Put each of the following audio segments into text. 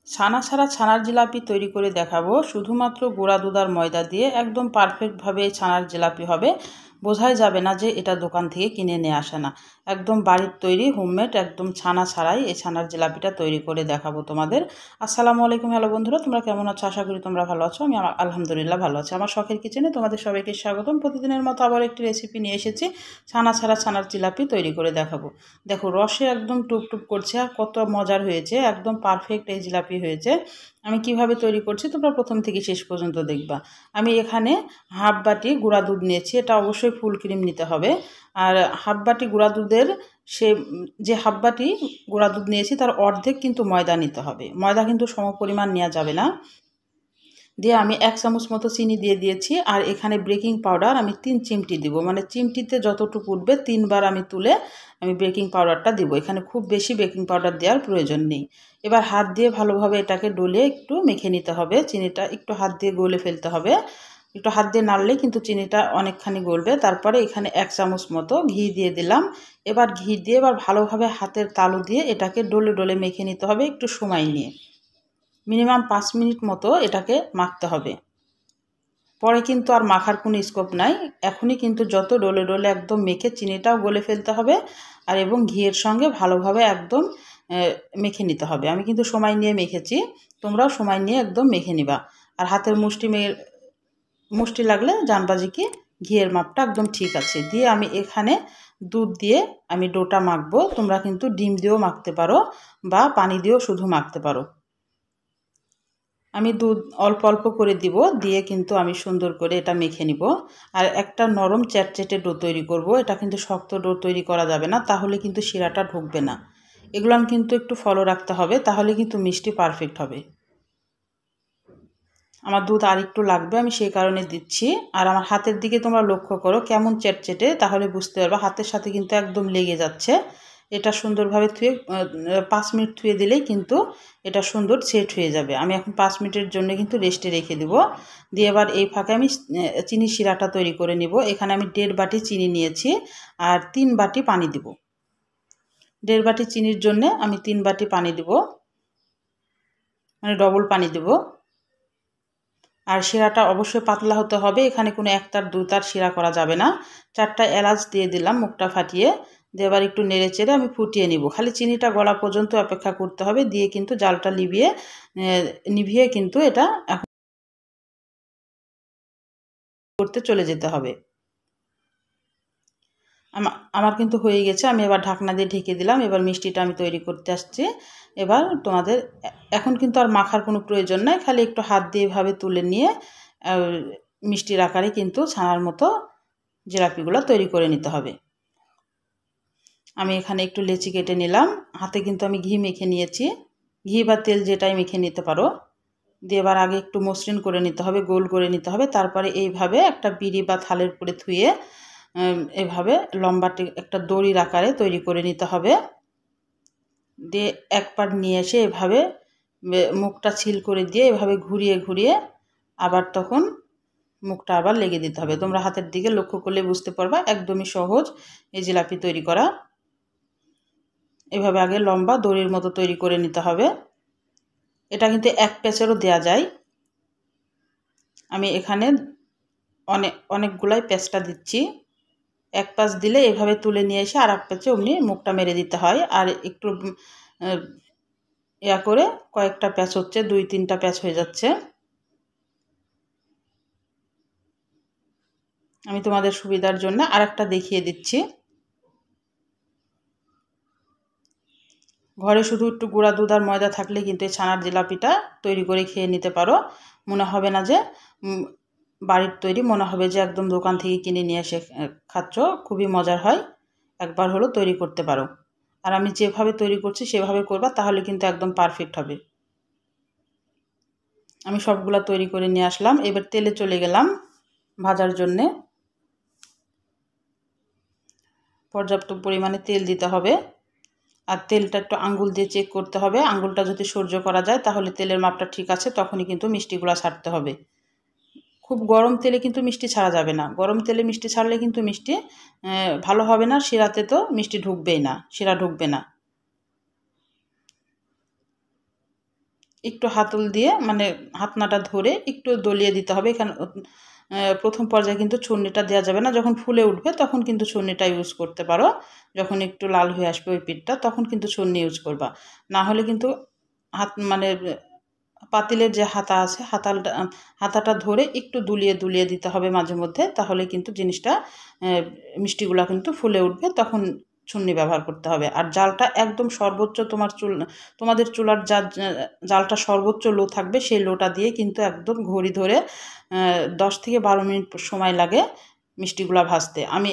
ছানা ছাড়া ছানার জিলাপি তৈরি করে দেখাবো শুধুমাত্র গুঁড়া দুধ আর ময়দা দিয়ে। একদম পারফেক্টভাবে এই ছানার জিলাপি হবে, বোঝাই যাবে না যে এটা দোকান থেকে কিনে নিয়ে আসে না। একদম বাড়ির তৈরি হোমমেড, একদম ছানা ছাড়াই এই ছানার জিলাপিটা তৈরি করে দেখাবো তোমাদের। আসসালামু আলাইকুম, হ্যালো বন্ধুরা, তোমরা কেমন আছো? আশা করি তোমরা ভালো আছো। আমি আলহামদুলিল্লাহ ভালো আছি। আমার শখের কিচেনে তোমাদের সবাইকে স্বাগতম। প্রতিদিনের মতো আবার একটি রেসিপি নিয়ে এসেছি, ছানা ছাড়া ছানার জিলাপি তৈরি করে দেখাবো। দেখো, রসে একদম টুপটুপ করছে আর কত মজার হয়েছে, একদম পারফেক্ট এই জিলাপি হয়েছে। আমি কিভাবে তৈরি করছি তোমরা প্রথম থেকে শেষ পর্যন্ত দেখবা। আমি এখানে হাফ বাটি গুঁড়া দুধ নিয়েছি, এটা অবশ্যই ফুল ক্রিম নিতে হবে। আর হাফ বাটি গুঁড়া দুধের যে হাফ বাটি গুঁড়া দুধ নিয়েছি তার অর্ধেক কিন্তু ময়দা নিতে হবে। ময়দা কিন্তু সমপরিমাণ নেওয়া যাবে না। দিয়ে আমি 1 চামচ মতো চিনি দিয়ে দিয়েছি। আর এখানে বেকিং পাউডার আমি 3 চিমটি দিব, মানে চিমটিতে যতটুকু উঠবে 3বার আমি তুলে আমি বেকিং পাউডারটা দিব। এখানে খুব বেশি বেকিং পাউডার দেওয়ার প্রয়োজন নেই। এবার হাত দিয়ে ভালোভাবে এটাকে ডলে একটু মেখে নিতে হবে। চিনিটা একটু হাত দিয়ে গলে ফেলতে হবে, একটু হাত দিয়ে নাড়লে কিন্তু চিনিটা অনেকখানি গলবে। তারপরে এখানে 1 চামচ মতো ঘি দিয়ে দিলাম। এবার ঘি দিয়ে এবার ভালোভাবে হাতের তালু দিয়ে এটাকে ডলে ডলে মেখে নিতে হবে একটু সময় নিয়ে। মিনিমাম 5 মিনিট মতো এটাকে মাখতে হবে। পরে কিন্তু আর মাখার কোনো স্কোপ নাই, এখনই কিন্তু যত ডলে ডলে একদম মেখে চিনিটাও গলে ফেলতে হবে আর এবং ঘিয়ের সঙ্গে ভালোভাবে একদম মেখে নিতে হবে। আমি কিন্তু সময় নিয়ে মেখেছি, তোমরাও সময় নিয়ে একদম মেখে নিবা। আর হাতের মুষ্টি লাগলে জানবা যে কি ঘিয়ের মাপটা একদম ঠিক আছে। দিয়ে আমি এখানে দুধ দিয়ে আমি ডোটা মাখবো। তোমরা কিন্তু ডিম দিয়েও মাখতে পারো বা পানি দিয়েও শুধু মাখতে পারো। আমি দুধ অল্প অল্প করে দিব, দিয়ে কিন্তু আমি সুন্দর করে এটা মেখে নিব। আর একটা নরম চ্যাটচ্যাটে ডো তৈরি করব। এটা কিন্তু শক্ত ডো তৈরি করা যাবে না, তাহলে কিন্তু শিরাটা ঢুকবে না। এগুলো কিন্তু একটু ফলো রাখতে হবে, তাহলে কিন্তু মিষ্টি পারফেক্ট হবে। আমার দুধ আর একটু লাগবে, আমি সেই কারণে দিচ্ছি। আর আমার হাতের দিকে তোমরা লক্ষ্য করো কেমন চ্যাটচ্যাটে, তাহলে বুঝতে পারবে। হাতের সাথে কিন্তু একদম লেগে যাচ্ছে। এটা সুন্দরভাবে ধুয়ে 5 মিনিট ধুয়ে দিলেই কিন্তু এটা সুন্দর সেট হয়ে যাবে। আমি এখন 5 মিনিটের জন্য কিন্তু রেস্টে রেখে দেব। দিয়ে এবার এই ফাঁকে আমি চিনি শিরাটা তৈরি করে নিব। এখানে আমি 1.5 বাটি চিনি নিয়েছি আর 3 বাটি পানি দিব। 1.5 বাটি চিনির জন্য আমি 3 বাটি পানি দিব, মানে ডবল পানি দেব। আর শিরাটা অবশ্যই পাতলা হতে হবে, এখানে কোনো 1 তার 2 তার শিরা করা যাবে না। 4টা এলাচ দিয়ে দিলাম মুখটা ফাটিয়ে। দিয়ে এবার একটু নেড়ে চেড়ে আমি ফুটিয়ে নিব। খালি চিনিটা গলা পর্যন্ত অপেক্ষা করতে হবে, দিয়ে কিন্তু জালটা নিভিয়ে কিন্তু এটা এখন করতে চলে যেতে হবে। আমার কিন্তু হয়ে গেছে, আমি এবার ঢাকনা দিয়ে ঢেকে দিলাম। এবার মিষ্টিটা আমি তৈরি করতে আসছি। এবার তোমাদের এখন কিন্তু আর মাখার কোনো প্রয়োজন নাই, খালি একটু হাত দিয়ে এভাবে তুলে নিয়ে মিষ্টির আকারে কিন্তু ছানার মতো জিলাপিগুলো তৈরি করে নিতে হবে। আমি এখানে একটু লেচি কেটে নিলাম, হাতে কিন্তু আমি ঘি মেখে নিয়েছি। ঘি বা তেল যেটাই মেখে নিতে পারো। দিয়ে এবার আগে একটু মসৃণ করে নিতে হবে, গোল করে নিতে হবে। তারপরে এইভাবে একটা বিড়ি বা থালের উপরে থুয়ে এভাবে লম্বাটে একটা দড়ির আকারে তৈরি করে নিতে হবে। দিয়ে এক পাট নিয়ে এসে এভাবে মুখটা ছিল করে দিয়ে এভাবে ঘুরিয়ে ঘুরিয়ে আবার তখন মুখটা আবার লেগে দিতে হবে। তোমরা হাতের দিকে লক্ষ্য করলে বুঝতে পারবা, একদমই সহজ এই জিলাপি তৈরি করা। এভাবে আগে লম্বা দড়ির মতো তৈরি করে নিতে হবে। এটা কিন্তু এক প্যাচেরও দেয়া যায়। আমি এখানে অনেকগুলাই প্যাচটা দিচ্ছি। এক প্যাচ দিলে এভাবে তুলে নিয়ে এসে আর এক প্যাচে অমনি মুখটা মেরে দিতে হয়। আর একটু ইয়া করে কয়েকটা প্যাচ হচ্ছে, 2-3টা প্যাচ হয়ে যাচ্ছে। আমি তোমাদের সুবিধার জন্য আরেকটা দেখিয়ে দিচ্ছি। ঘরে শুধু একটু গুঁড়া দুধ আর ময়দা থাকলে কিন্তু এই ছানার জিলাপিটা তৈরি করে খেয়ে নিতে পারো। মনে হবে না যে বাড়ির তৈরি, মনে হবে যে একদম দোকান থেকে কিনে নিয়ে এসে খাচ্ছ। খুবই মজার হয়, একবার হলো তৈরি করতে পারো। আর আমি যেভাবে তৈরি করছি সেভাবে করবা, তাহলে কিন্তু একদম পারফেক্ট হবে। আমি সবগুলা তৈরি করে নিয়ে আসলাম। এবার তেলে চলে গেলাম ভাজার জন্যে। পর্যাপ্ত পরিমাণে তেল দিতে হবে। আর তেলটা একটু আঙ্গুল দিয়ে চেক করতে হবে। আঙ্গুলটা যদি সহ্য করা যায় তাহলে তেলের মাপটা ঠিক আছে, তখনই কিন্তু মিষ্টিগুলো ছাড়তে হবে। খুব গরম তেলে কিন্তু মিষ্টি ছাড়া যাবে না। গরম তেলে মিষ্টি ছাড়লে কিন্তু মিষ্টি ভালো হবে না, শিরাতে তো মিষ্টি ঢুকবেই না, শিরা ঢুকবে না। একটু হাতল দিয়ে মানে হাতনাটা ধরে একটু দলিয়ে দিতে হবে। এখানে প্রথম পর্যায়ে কিন্তু ছুন্নিটা দেওয়া যাবে না, যখন ফুলে উঠবে তখন কিন্তু ছুন্নিটা ইউজ করতে পারো। যখন একটু লাল হয়ে আসবে ওই পিঠটা তখন কিন্তু ছুন্নি ইউজ করবা, না হলে কিন্তু হাত মানে পাতিলের যে হাতা আছে হাতাটা ধরে একটু দুলিয়ে দুলিয়ে দিতে হবে মাঝে মধ্যে, তাহলে কিন্তু জিনিসটা মিষ্টিগুলা কিন্তু ফুলে উঠবে, তখন ছুন্নি ব্যবহার করতে হবে। আর জালটা একদম সর্বোচ্চ তোমাদের চুলার জালটা সর্বোচ্চ লো থাকবে, সেই লোটা দিয়ে কিন্তু একদম ঘড়ি ধরে 10 থেকে 12 মিনিট সময় লাগে মিষ্টিগুলা ভাজতে। আমি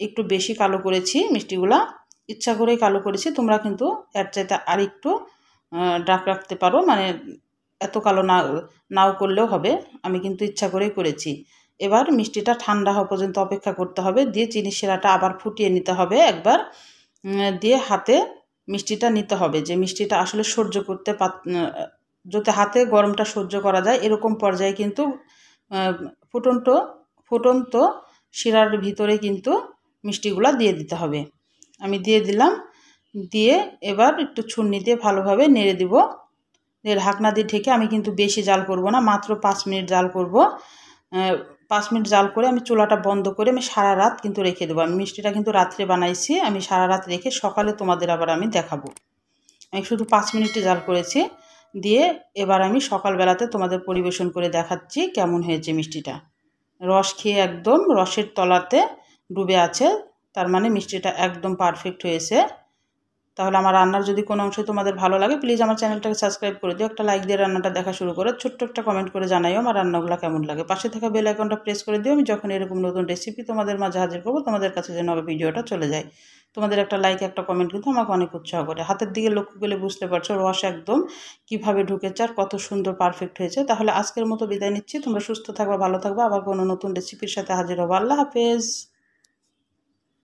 একটু বেশি কালো করেছি মিষ্টিগুলা, ইচ্ছা করেই কালো করেছি। তোমরা কিন্তু এর চাইতে আর একটু ডার্ক রাখতে পারো, মানে এত কালো নাও করলেও হবে। আমি কিন্তু ইচ্ছা করেই করেছি। এবার মিষ্টিটা ঠান্ডা হওয়া পর্যন্ত অপেক্ষা করতে হবে, দিয়ে চিনির শিরাটা আবার ফুটিয়ে নিতে হবে একবার, দিয়ে হাতে মিষ্টিটা নিতে হবে, যে মিষ্টিটা আসলে সহ্য করতে যাতে হাতে গরমটা সহ্য করা যায় এরকম পর্যায়ে কিন্তু ফুটন্ত ফুটন্ত শিরার ভিতরে কিন্তু মিষ্টিগুলা দিয়ে দিতে হবে। আমি দিয়ে দিলাম, দিয়ে এবার একটু ছুন্নি দিয়ে ভালোভাবে নেড়ে দিব। ঢাকনা দিয়ে ঢেকে আমি কিন্তু বেশি জাল করব না, মাত্র 5 মিনিট জাল করব। 5 মিনিট জাল করে আমি চুলাটা বন্ধ করে আমি সারা রাত কিন্তু রেখে দেবো। আমি মিষ্টিটা কিন্তু রাত্রে বানাইছি, আমি সারা রাত রেখে সকালে তোমাদের আবার আমি দেখাবো। আমি শুধু 5 মিনিটে জাল করেছি। দিয়ে এবার আমি সকালবেলাতে তোমাদের পরিবেশন করে দেখাচ্ছি কেমন হয়েছে মিষ্টিটা। রস খেয়ে একদম রসের তলাতে ডুবে আছে, তার মানে মিষ্টিটা একদম পারফেক্ট হয়েছে। তাহলে আমার রান্নার যদি কোনো অংশ তোমাদের ভালো লাগে, প্লিজ আমার চ্যানেলটাকে সাবস্ক্রাইব করে দিও, একটা লাইক দিয়ে রান্নাটা দেখা শুরু করো, ছোট্ট একটা কমেন্ট করে জানাইও আমার রান্নাগুলো কেমন লাগে। পাশে থাকা বেল আইকনটা প্রেস করে দিও, আমি যখন এরকম নতুন রেসিপি তোমাদের মাঝে হাজির করবো তোমাদের কাছে যেন ভিডিওটা চলে যায়। তোমাদের একটা লাইক একটা কমেন্ট কিন্তু আমাকে অনেক উৎসাহ করে। হাতের দিকে লক্ষ্য করলে বুঝতে পারছো রস একদম কিভাবে ঢুকেছে আর কত সুন্দর পারফেক্ট হয়েছে। তাহলে আজকের মতো বিদায় নিচ্ছি, তোমরা সুস্থ থাকবা, ভালো থাকবা, আবার কোনো নতুন রেসিপির সাথে হাজির হবো। আল্লাহ হাফেজ।